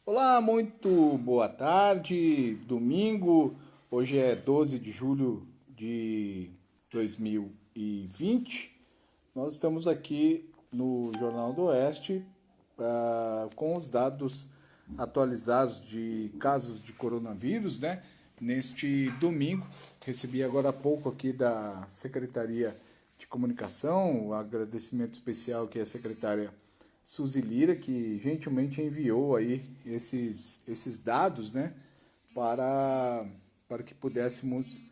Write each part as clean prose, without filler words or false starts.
Olá, muito boa tarde. Domingo, hoje é 12 de julho de 2020. Nós estamos aqui no Jornal do Oeste com os dados atualizados de casos de coronavírus, né? Neste domingo, recebi agora há pouco aqui da Secretaria de Comunicação, um agradecimento especial que a secretária Suzy Lira, que gentilmente enviou aí esses dados, né, para que pudéssemos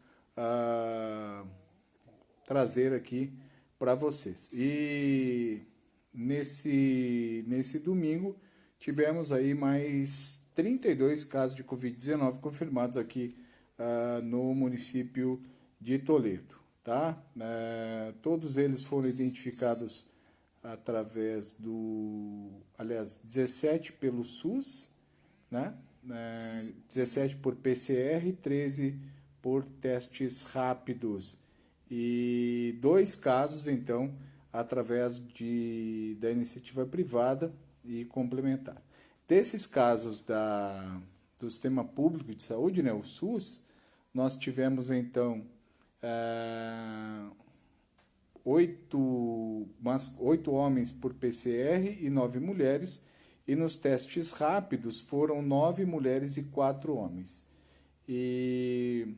trazer aqui para vocês. E nesse domingo tivemos aí mais 32 casos de Covid-19 confirmados aqui no município de Toledo, tá? Todos eles foram identificados através aliás, 17 pelo SUS, né? 17 por PCR, 13 por testes rápidos e 2 casos, então, através da iniciativa privada e complementar. Desses casos do Sistema Público de Saúde, né, o SUS, nós tivemos, então, 8 homens por PCR e 9 mulheres, e nos testes rápidos foram 9 mulheres e 4 homens. E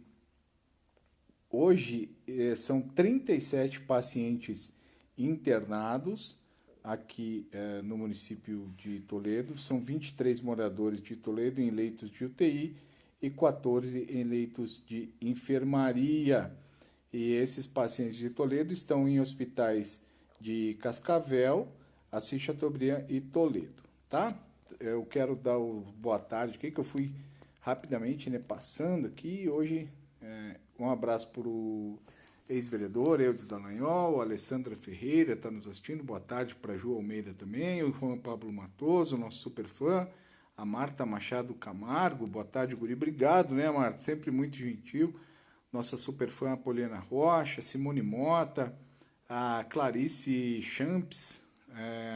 hoje são 37 pacientes internados aqui no município de Toledo, são 23 moradores de Toledo em leitos de UTI e 14 em leitos de enfermaria. E esses pacientes de Toledo estão em hospitais de Cascavel, Assis Chateaubriand e Toledo, tá? Eu quero dar boa tarde aqui, que eu fui rapidamente, né, passando aqui. Hoje, um abraço para o ex-vereador Eudes Dallagnol, a Alessandra Ferreira está nos assistindo, boa tarde para a Ju Almeida também, o Juan Pablo Matoso, nosso super fã, a Marta Machado Camargo, boa tarde, guri, obrigado, né, Marta, sempre muito gentil, nossa super fã Apoliana Rocha, Simone Mota, a Clarice Champs,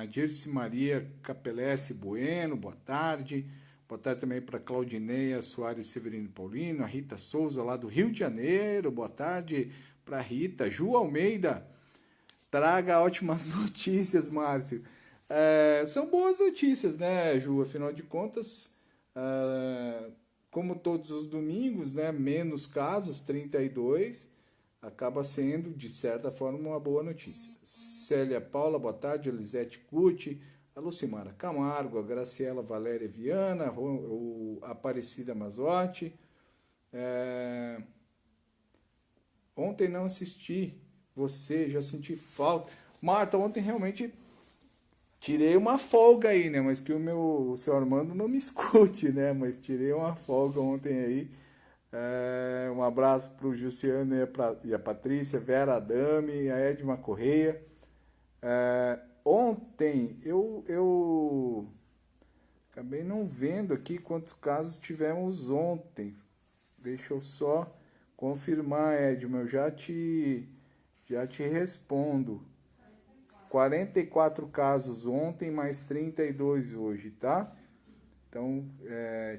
a Dirce Maria Capelesse Bueno, boa tarde. Boa tarde também para Claudineia Soares Severino Paulino, a Rita Souza lá do Rio de Janeiro, boa tarde para Rita. Ju Almeida, traga ótimas notícias, Márcio. São boas notícias, né, Ju? Afinal de contas, como todos os domingos, né, menos casos, 32, acaba sendo, de certa forma, uma boa notícia. Célia Paula, boa tarde. Elisete Gucci, a Lucimara Camargo, a Graciela Valéria Viana, a Aparecida Mazotti. Ontem não assisti, você, já senti falta. Marta, ontem realmente tirei uma folga aí, né? Mas que o seu Armando não me escute, né? Mas tirei uma folga ontem aí. Um abraço para o Jussiano e a Patrícia, Vera Adame, a Edma Correia. Ontem eu acabei não vendo aqui quantos casos tivemos ontem. Deixa eu só confirmar, Edma, eu já te respondo. 44 casos ontem, mais 32 hoje, tá? Então,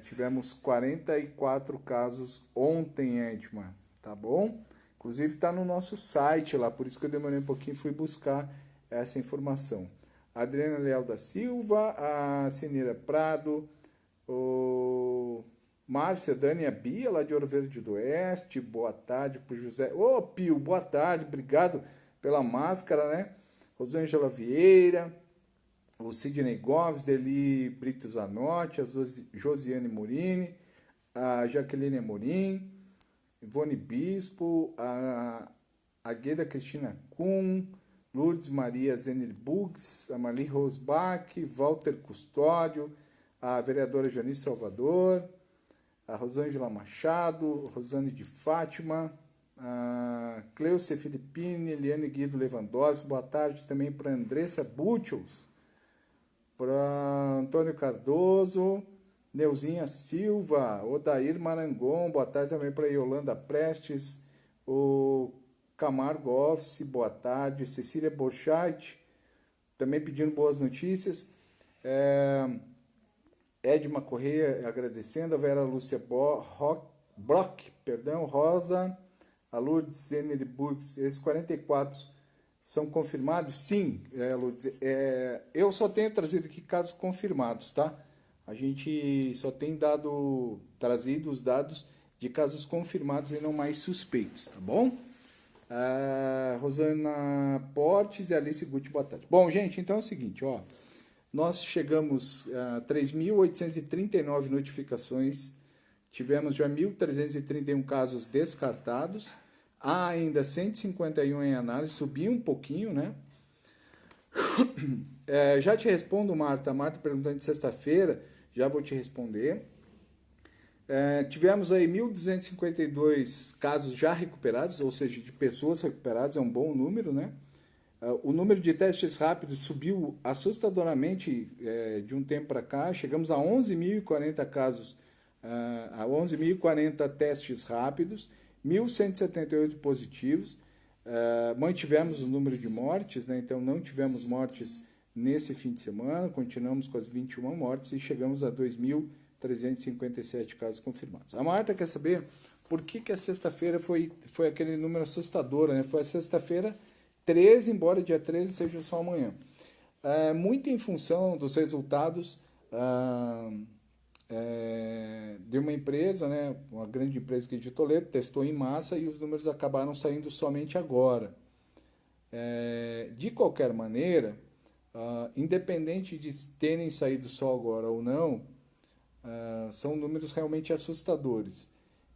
tivemos 44 casos ontem, Edma, tá bom? Inclusive está no nosso site lá, por isso que eu demorei um pouquinho e fui buscar essa informação. Adriana Leal da Silva, a Cineira Prado, o Márcia Dânia Bia, lá de Ouro Verde do Oeste, boa tarde para o José. Ô, Pio, boa tarde, obrigado pela máscara, né? Rosângela Vieira, o Sidney Gomes, Deli Brito Zanotti, a Josiane Morini, a Jaqueline Amorim, Ivone Bispo, a Gueda Cristina Kuhn, Lourdes Maria Zenir Bugs, a Marli Rosbach, Walter Custódio, a vereadora Janice Salvador, a Rosângela Machado, Rosane de Fátima, a Cleuce Filippini, Eliane Guido Lewandowski, boa tarde também para Andressa Butchels, para Antônio Cardoso, Neuzinha Silva, Odair Marangon, boa tarde também para Yolanda Prestes, o Camargo Office, boa tarde, Cecília Borchardt, também pedindo boas notícias. Edma Correia agradecendo, a Vera Lúcia Brock, perdão, Rosa, a Lourdes Burgs, esses 44 são confirmados? Sim, Lourdes, eu só tenho trazido aqui casos confirmados, tá? A gente só tem trazido os dados de casos confirmados e não mais suspeitos, tá bom? Rosana Portes e Alice Guti, boa tarde. Bom, gente, então é o seguinte, ó. Nós chegamos a 3.839 notificações, tivemos já 1.331 casos descartados, há ainda 151 em análise, subiu um pouquinho, né? Já te respondo, Marta. Marta perguntando de sexta-feira, já vou te responder. Tivemos aí 1.252 casos já recuperados, ou seja, de pessoas recuperadas, é um bom número, né? O número de testes rápidos subiu assustadoramente de um tempo para cá, chegamos a 11.040 casos, a 11.040 testes rápidos, 1.178 positivos, mantivemos o número de mortes, né? Então não tivemos mortes nesse fim de semana, continuamos com as 21 mortes e chegamos a 2.357 casos confirmados. A Marta quer saber por que a sexta-feira foi aquele número assustador, né? Foi a sexta-feira 13, embora dia 13 seja só amanhã. Muito em função dos resultados de uma empresa, né, uma grande empresa aqui de Toledo, testou em massa e os números acabaram saindo somente agora. De qualquer maneira, independente de terem saído só agora ou não, são números realmente assustadores.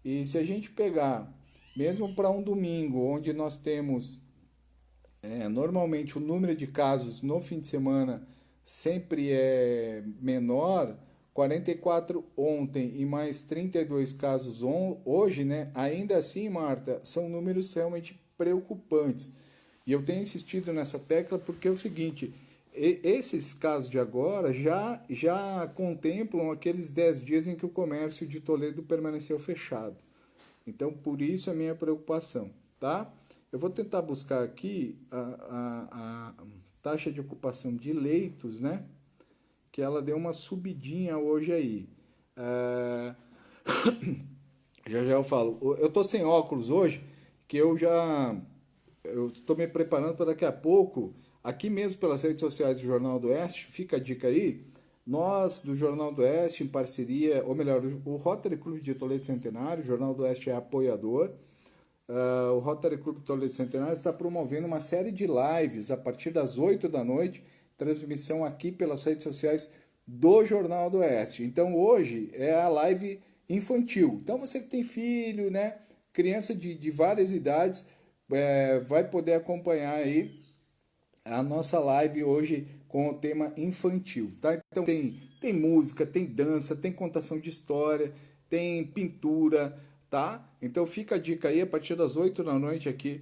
E se a gente pegar, mesmo para um domingo, onde nós temos normalmente o número de casos no fim de semana sempre é menor, 44 ontem e mais 32 casos hoje, né? Ainda assim, Marta, são números realmente preocupantes. E eu tenho insistido nessa tecla porque é o seguinte, esses casos de agora já contemplam aqueles 10 dias em que o comércio de Toledo permaneceu fechado. Então, por isso a minha preocupação, tá? Eu vou tentar buscar aqui a taxa de ocupação de leitos, né? Que ela deu uma subidinha hoje aí. Já eu falo. Eu tô sem óculos hoje, que eu estou me preparando para daqui a pouco, aqui mesmo pelas redes sociais do Jornal do Oeste, fica a dica aí, nós do Jornal do Oeste, em parceria, ou melhor, o Rotary Clube de Toledo Centenário, o Jornal do Oeste é apoiador, o Rotary Clube de Toledo Centenário está promovendo uma série de lives a partir das 8 da noite, transmissão aqui pelas redes sociais do Jornal do Oeste. Então hoje é a live infantil. Então você que tem filho, né, criança de várias idades, vai poder acompanhar aí a nossa live hoje com o tema infantil, tá? Então tem música, tem dança, tem contação de história, tem pintura, tá? Então fica a dica aí a partir das 8 da noite aqui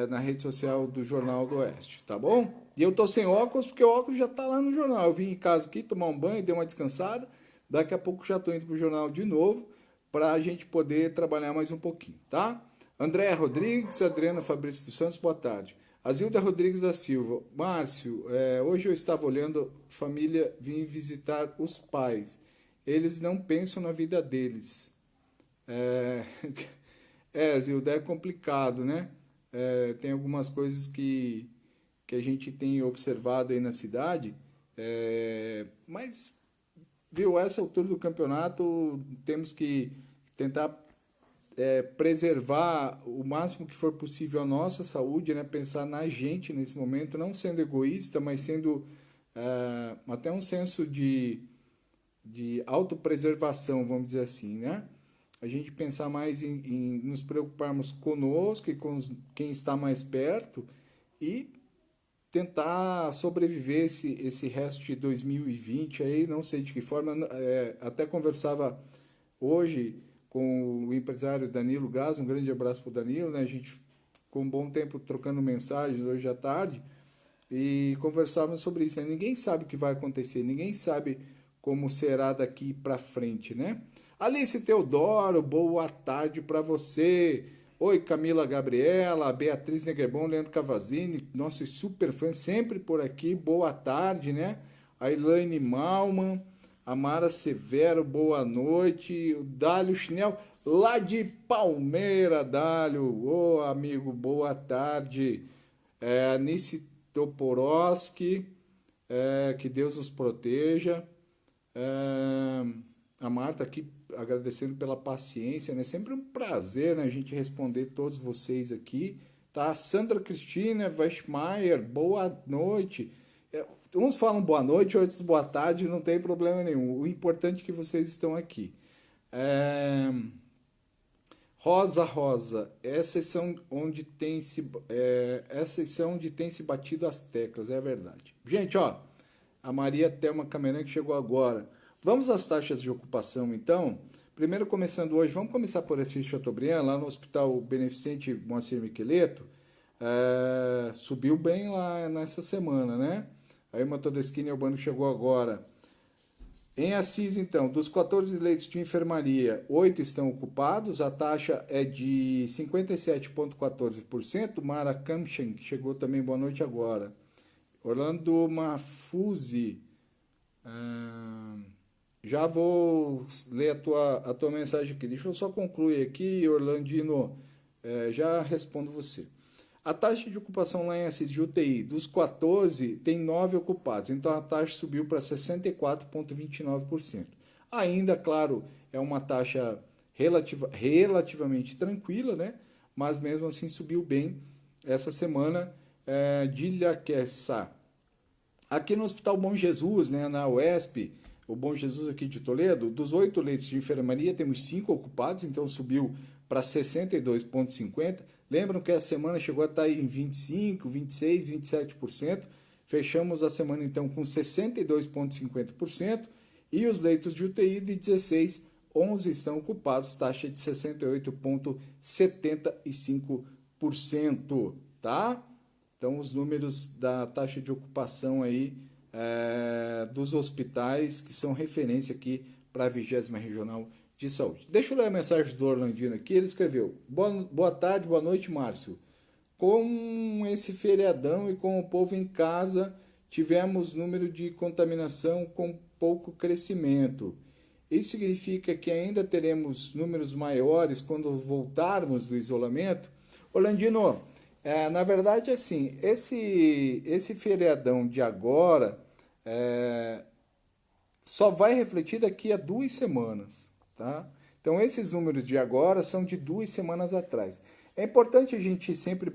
na rede social do Jornal do Oeste, tá bom? E eu tô sem óculos porque o óculos já tá lá no jornal. Eu vim em casa aqui tomar um banho, dei uma descansada, daqui a pouco já tô indo pro jornal de novo para a gente poder trabalhar mais um pouquinho, tá? André Rodrigues, Adriana Fabrício dos Santos, boa tarde. Azilda Rodrigues da Silva, Márcio, hoje eu estava olhando, família, vim visitar os pais. Eles não pensam na vida deles. Zilda, é complicado, né? Tem algumas coisas que a gente tem observado aí na cidade, mas, viu, essa altura do campeonato temos que tentar preservar o máximo que for possível a nossa saúde, né? Pensar na gente nesse momento, não sendo egoísta, mas sendo até um senso de autopreservação, vamos dizer assim, né? A gente pensar mais em nos preocuparmos conosco e com quem está mais perto e tentar sobreviver esse resto de 2020 aí, não sei de que forma, até conversava hoje com o empresário Danilo Gás, um grande abraço para o Danilo, né? A gente ficou um bom tempo trocando mensagens hoje à tarde e conversávamos sobre isso, né? Ninguém sabe o que vai acontecer, ninguém sabe como será daqui para frente, né? Alice Teodoro, boa tarde para você. Oi, Camila Gabriela, Beatriz Neguebon, Leandro Cavazini, nossos super fãs sempre por aqui, boa tarde, né? A Elaine Malman, A Mara Severo, boa noite. O Dálio Chinel, lá de Palmeira, Dálio. Ô, amigo, boa tarde. Anice Toporoski, que Deus os proteja. A Marta aqui agradecendo pela paciência, né? Sempre um prazer, né, a gente responder todos vocês aqui. Tá? Sandra Cristina Weschmeier, boa noite. Uns falam boa noite, outros boa tarde, não tem problema nenhum. O importante é que vocês estão aqui. Rosa, essas são onde tem se batido as teclas, é verdade. Gente, ó, a Maria Thelma Cameron que chegou agora. Vamos às taxas de ocupação, então. Primeiro, começando hoje, vamos começar por Assis Chateaubriand, lá no Hospital Beneficente Moacir Miqueleto. Subiu bem lá nessa semana, né? Aí uma Todeschini Urbano chegou agora. Em Assis, então, dos 14 leitos de enfermaria, 8 estão ocupados, a taxa é de 57,14%. Mara Kamchen, que chegou também, boa noite agora. Orlando Mafuzi, já vou ler a tua mensagem aqui. Deixa eu só concluir aqui, Orlandino, já respondo você. A taxa de ocupação lá em Assis de UTI, dos 14, tem 9 ocupados, então a taxa subiu para 64,29%. Ainda, claro, é uma taxa relativamente tranquila, né? Mas mesmo assim subiu bem essa semana de Ilhaqueçá. Aqui no Hospital Bom Jesus, né, na UESP, o Bom Jesus aqui de Toledo, dos 8 leitos de enfermaria, temos 5 ocupados, então subiu para 62,50%. Lembram que a semana chegou a estar em 25%, 26%, 27%. Fechamos a semana, então, com 62,50%. E os leitos de UTI de 16, 11 estão ocupados, taxa de 68,75%, tá? Então, os números da taxa de ocupação aí dos hospitais que são referência aqui para a 20ª Regional de Saúde. Deixa eu ler a mensagem do Orlandino aqui. Ele escreveu: boa tarde, boa noite, Márcio. Com esse feriadão e com o povo em casa, tivemos número de contaminação com pouco crescimento. Isso significa que ainda teremos números maiores quando voltarmos do isolamento? Orlandino, na verdade, assim, esse feriadão de agora só vai refletir daqui a 2 semanas, tá? Então, esses números de agora são de 2 semanas atrás. É importante a gente sempre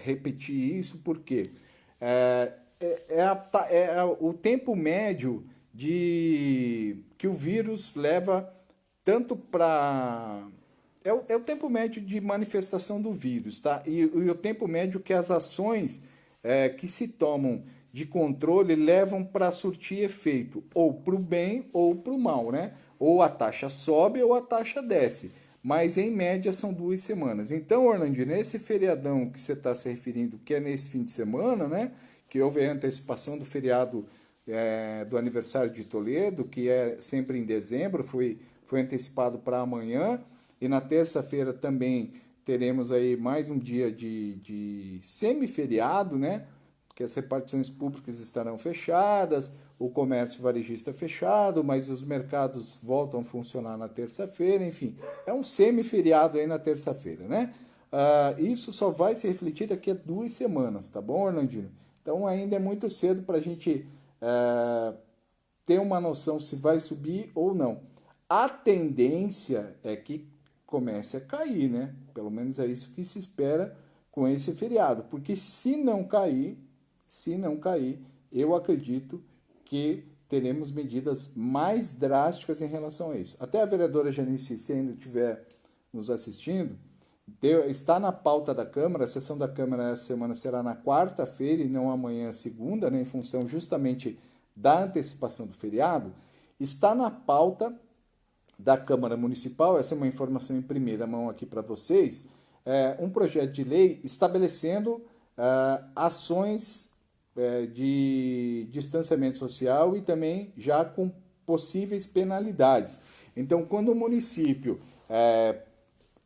repetir isso, porque o tempo médio que o vírus leva tanto para... É o tempo médio de manifestação do vírus, tá? E o tempo médio que as ações que se tomam de controle levam para surtir efeito, ou para o bem ou para o mal, né? Ou a taxa sobe ou a taxa desce. Mas, em média, são 2 semanas. Então, Orlando, nesse feriadão que você está se referindo, que é nesse fim de semana, né? Que houve a antecipação do feriado do aniversário de Toledo, que é sempre em dezembro, foi antecipado para amanhã. E na terça-feira também teremos aí mais um dia de semi-feriado, né? Que as repartições públicas estarão fechadas, o comércio varejista fechado, mas os mercados voltam a funcionar na terça-feira, enfim, é um semi-feriado aí na terça-feira, né? Isso só vai se refletir daqui a 2 semanas, tá bom, Orlandino? Então ainda é muito cedo para a gente ter uma noção se vai subir ou não. A tendência é que comece a cair, né? Pelo menos é isso que se espera com esse feriado, porque se não cair, eu acredito que teremos medidas mais drásticas em relação a isso. Até a vereadora Janice, se ainda estiver nos assistindo, está na pauta da Câmara, a sessão da Câmara essa semana será na quarta-feira e não amanhã, segunda, né, em função justamente da antecipação do feriado, está na pauta da Câmara Municipal, essa é uma informação em primeira mão aqui para vocês, um projeto de lei estabelecendo ações de distanciamento social e também já com possíveis penalidades. Então, quando o município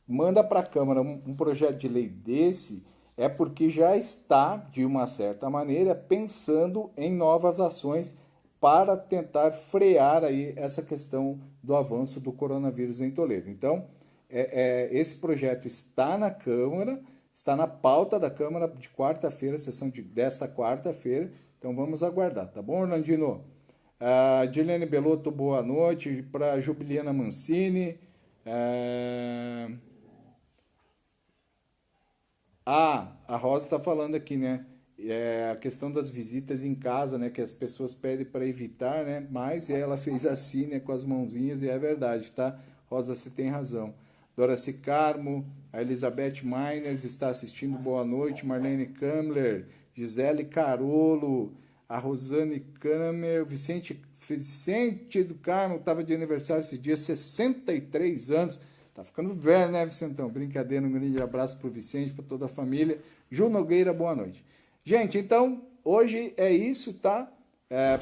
manda para a Câmara um projeto de lei desse, é porque já está, de uma certa maneira, pensando em novas ações para tentar frear aí essa questão do avanço do coronavírus em Toledo. Então, esse projeto está na Câmara, está na pauta da Câmara de quarta-feira, sessão desta quarta-feira, então vamos aguardar, tá bom, Orlandino? Dilene Belotto, boa noite, para Jubiliana Mancini. A Rosa está falando aqui, né? A questão das visitas em casa, né? Que as pessoas pedem para evitar, né? Mas ela fez assim, né? Com as mãozinhas e é verdade, tá? Rosa, você tem razão. Doraci Carmo, a Elizabeth Miners está assistindo, boa noite. Marlene Kamler, Gisele Carolo, a Rosane Kramer, Vicente do Carmo, estava de aniversário esse dia, 63 anos. Tá ficando velho, né, Vicentão? Brincadeira, um grande abraço pro Vicente, para toda a família. Ju Nogueira, boa noite. Gente, então, hoje é isso, tá?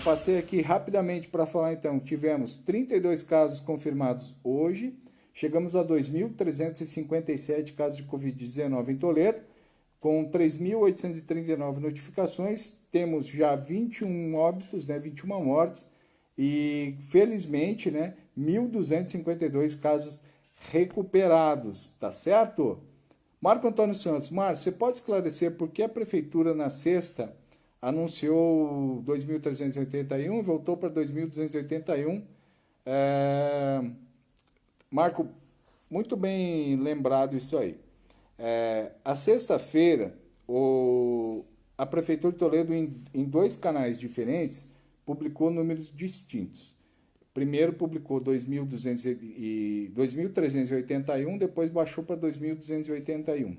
Passei aqui rapidamente para falar, então, tivemos 32 casos confirmados hoje, chegamos a 2.357 casos de Covid-19 em Toledo, com 3.839 notificações, temos já 21 óbitos, né, 21 mortes, e felizmente, né, 1.252 casos recuperados, tá certo? Marco Antônio Santos, Márcio, você pode esclarecer por que a prefeitura na sexta anunciou 2.381 e voltou para 2.281? Marco, muito bem lembrado isso aí. A sexta-feira, a Prefeitura de Toledo, em dois canais diferentes, publicou números distintos. Primeiro publicou 2.381, depois baixou para 2.281.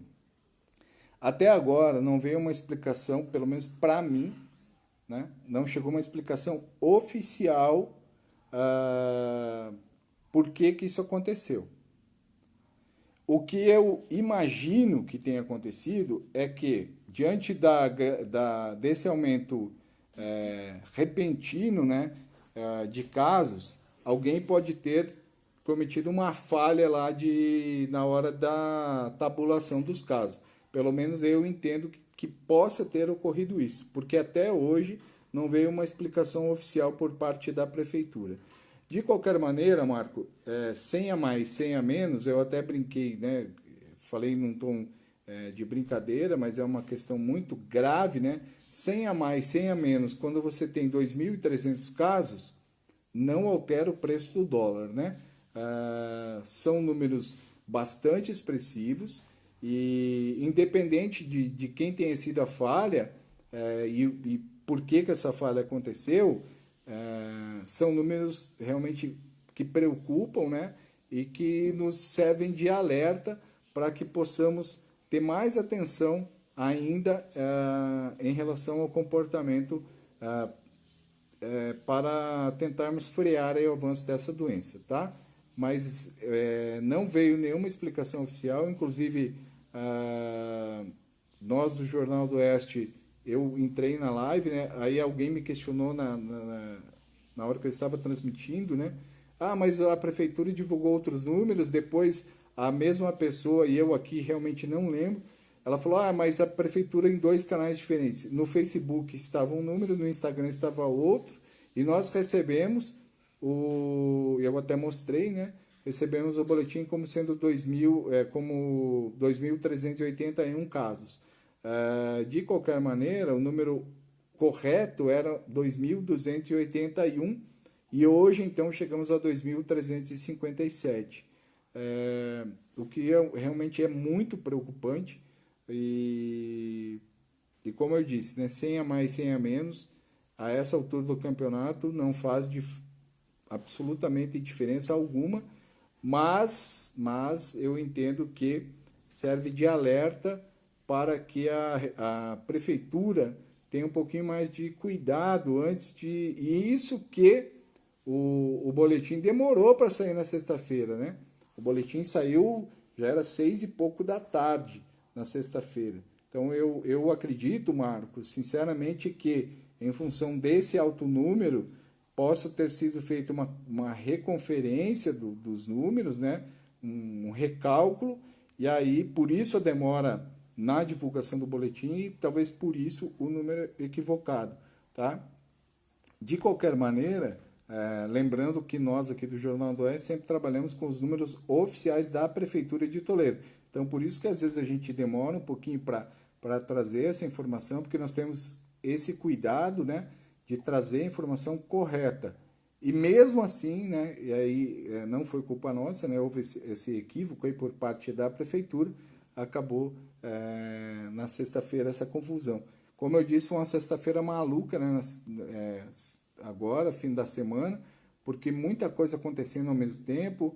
Até agora não veio uma explicação, pelo menos para mim, né? Não chegou uma explicação oficial por que isso aconteceu. O que eu imagino que tenha acontecido é que, diante desse aumento repentino, né, de casos, alguém pode ter cometido uma falha lá na hora da tabulação dos casos. Pelo menos eu entendo que possa ter ocorrido isso, porque até hoje não veio uma explicação oficial por parte da prefeitura. De qualquer maneira, Marco, 100 a mais, 100 a menos, eu até brinquei, né? Falei num tom de brincadeira, mas é uma questão muito grave, né? 100 a mais, 100 a menos, quando você tem 2.300 casos, não altera o preço do dólar, né? São números bastante expressivos e independente de quem tenha sido a falha e por que essa falha aconteceu, são números realmente que preocupam, né? E que nos servem de alerta para que possamos ter mais atenção ainda em relação ao comportamento para tentarmos frear aí o avanço dessa doença, tá? Mas não veio nenhuma explicação oficial, inclusive nós do Jornal do Oeste, eu entrei na live, né? Aí alguém me questionou na hora que eu estava transmitindo, né? Mas a prefeitura divulgou outros números, depois a mesma pessoa, e eu aqui realmente não lembro, ela falou, mas a prefeitura em dois canais diferentes. No Facebook estava um número, no Instagram estava outro, e nós recebemos, eu até mostrei, né? Recebemos o boletim como sendo como 2.381 casos. De qualquer maneira, o número correto era 2.281, e hoje, então, chegamos a 2.357. O que realmente é muito preocupante. E como eu disse, né, 100 a mais, 100 a menos, a essa altura do campeonato não faz absolutamente diferença alguma, mas eu entendo que serve de alerta para que a prefeitura tenha um pouquinho mais de cuidado antes de... E isso que o boletim demorou para sair na sexta-feira, né? O boletim saiu, já era 6 e pouco da tarde, na sexta-feira. Então, eu acredito, Marcos, sinceramente, que em função desse alto número, possa ter sido feita uma reconferência dos números, né? Um recálculo, e aí, por isso a demora na divulgação do boletim, e talvez por isso o número equivocado, tá? De qualquer maneira, lembrando que nós aqui do Jornal do Oeste sempre trabalhamos com os números oficiais da Prefeitura de Toledo. Então, por isso que às vezes a gente demora um pouquinho para trazer essa informação, porque nós temos esse cuidado, né, de trazer a informação correta. E mesmo assim, né, e aí não foi culpa nossa, né, houve esse equívoco aí por parte da Prefeitura, acabou na sexta-feira essa confusão. Como eu disse, foi uma sexta-feira maluca, né, agora, fim da semana, porque muita coisa acontecendo ao mesmo tempo,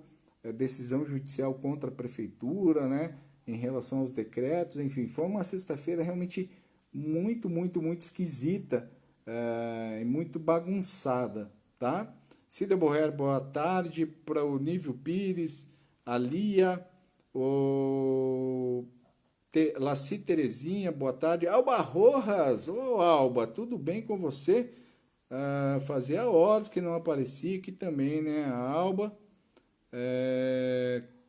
decisão judicial contra a prefeitura, né, em relação aos decretos, enfim, foi uma sexta-feira realmente muito, muito, muito esquisita e muito bagunçada, tá? Cida Borrer, boa tarde, para o Nívio Pires, a Lia, o Laci Terezinha, boa tarde. Alba Rojas, ô Alba, tudo bem com você? Fazia horas que não aparecia aqui também, né? A Alba.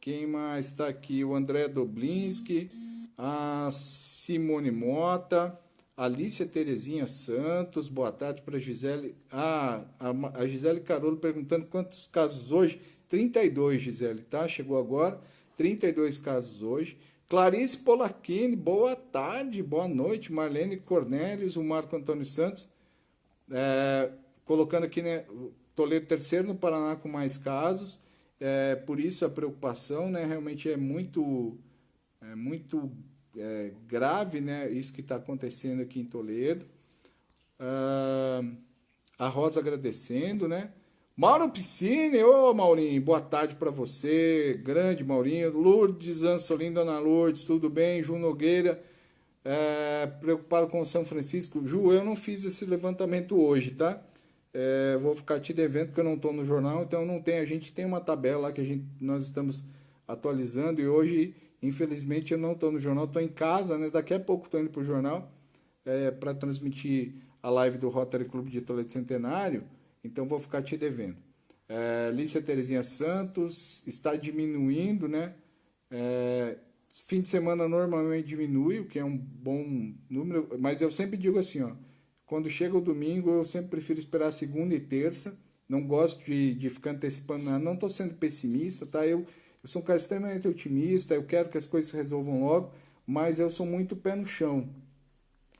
Quem mais está aqui? O André Doblinski, a Simone Mota, a Alicia Terezinha Santos, boa tarde para a Gisele. A Gisele Carolo perguntando quantos casos hoje? 32, Gisele, tá? Chegou agora, 32 casos hoje. Clarice Polacchini, boa tarde, boa noite. Marlene Cornélios, o Marco Antônio Santos, colocando aqui, né, Toledo terceiro no Paraná com mais casos, por isso a preocupação, né, realmente é muito grave, né, isso que está acontecendo aqui em Toledo. A Rosa agradecendo, né? Mauro Piscine, ô Maurinho, boa tarde para você, grande Maurinho. Lourdes Ansolim, Dona Lourdes, tudo bem? Ju Nogueira, preocupado com São Francisco. Ju, eu não fiz esse levantamento hoje, tá? Vou ficar te devendo porque eu não estou no jornal, então não tem. A gente tem uma tabela lá que nós estamos atualizando e hoje, infelizmente, eu não estou no jornal, estou em casa, né? Daqui a pouco estou indo para o jornal para transmitir a live do Rotary Clube de Toledo Centenário. Então, vou ficar te devendo. Lícia Terezinha Santos, está diminuindo, né? Fim de semana normalmente diminui, o que é um bom número, mas eu sempre digo assim, ó, quando chega o domingo, eu sempre prefiro esperar segunda e terça, não gosto de ficar antecipando nada, não estou sendo pessimista, tá? Eu sou um cara extremamente otimista, eu quero que as coisas se resolvam logo, mas eu sou muito pé no chão.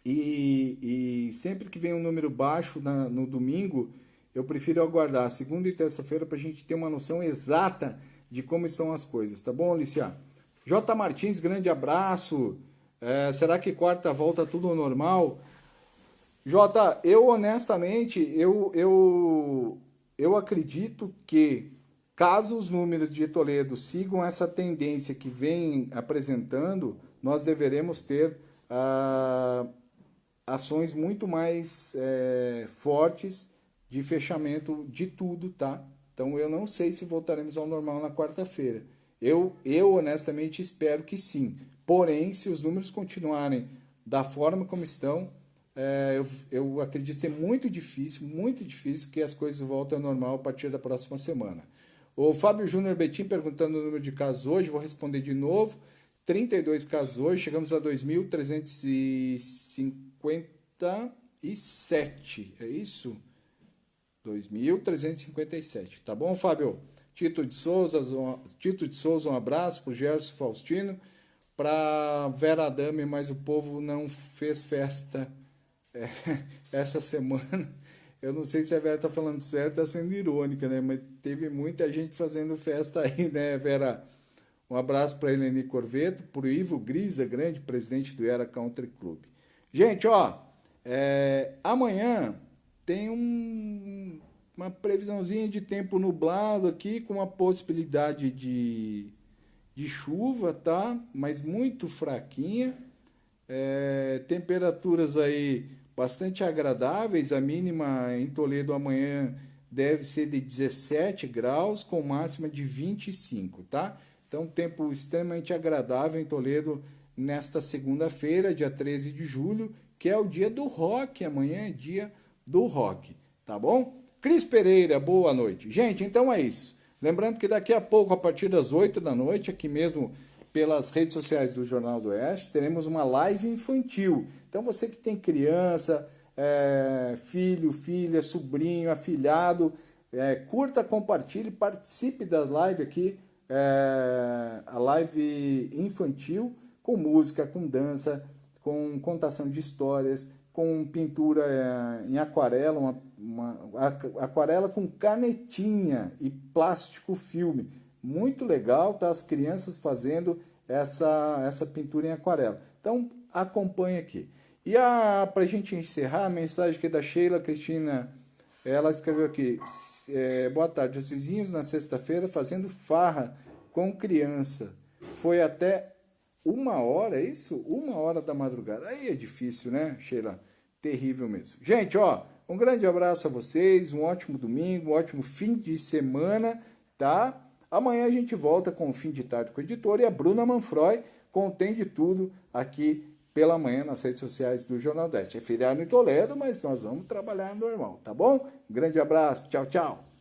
E sempre que vem um número baixo no domingo, eu prefiro aguardar segunda e terça-feira para a gente ter uma noção exata de como estão as coisas, tá bom, Alicia? J. Martins, grande abraço. Será que quarta volta tudo ao normal? J, eu honestamente, eu acredito que caso os números de Toledo sigam essa tendência que vem apresentando, nós deveremos ter ações muito mais fortes de fechamento de tudo, tá? Então eu não sei se voltaremos ao normal na quarta-feira. Eu honestamente espero que sim. Porém, se os números continuarem da forma como estão, eu acredito ser muito difícil que as coisas voltem ao normal a partir da próxima semana. O Fábio Júnior Betim perguntando o número de casos hoje, vou responder de novo. 32 casos hoje, chegamos a 2.357, é isso? 2.357, tá bom, Fábio? Tito de Souza, um abraço para o Gerson Faustino, para Vera Adame, mas o povo não fez festa essa semana. Eu não sei se a Vera está falando certo, está sendo irônica, né? Mas teve muita gente fazendo festa aí, né, Vera? Um abraço para a Eleni Corveto, para o Ivo Grisa, grande presidente do Era Country Club. Gente, ó, amanhã tem uma previsãozinha de tempo nublado aqui, com uma possibilidade de chuva, tá? Mas muito fraquinha. Temperaturas aí bastante agradáveis. A mínima em Toledo amanhã deve ser de 17 graus, com máxima de 25, tá? Então, tempo extremamente agradável em Toledo nesta segunda-feira, dia 13 de julho, que é o dia do rock. Amanhã é dia do rock, tá bom? Cris Pereira, boa noite. Gente, então é isso. Lembrando que daqui a pouco, a partir das 8 da noite, aqui mesmo pelas redes sociais do Jornal do Oeste, teremos uma live infantil. Então, você que tem criança, filho, filha, sobrinho, afilhado, curta, compartilhe, participe das lives aqui, a live infantil, com música, com dança, com contação de histórias, com pintura em aquarela, aquarela com canetinha e plástico filme. Muito legal, tá? As crianças fazendo essa pintura em aquarela. Então, acompanhe aqui. E para a gente encerrar, a mensagem aqui da Sheila Cristina, ela escreveu aqui, boa tarde, os vizinhos na sexta-feira fazendo farra com criança. Foi até 1h, é isso? 1h da madrugada. Aí é difícil, né, Sheila? Terrível mesmo. Gente, ó, um grande abraço a vocês, um ótimo domingo, um ótimo fim de semana, tá? Amanhã a gente volta com o Fim de Tarde com o editor e a Bruna Manfroy contém de tudo aqui pela manhã nas redes sociais do Jornal 10. É feriado em Toledo, mas nós vamos trabalhar normal, tá bom? Um grande abraço, tchau, tchau.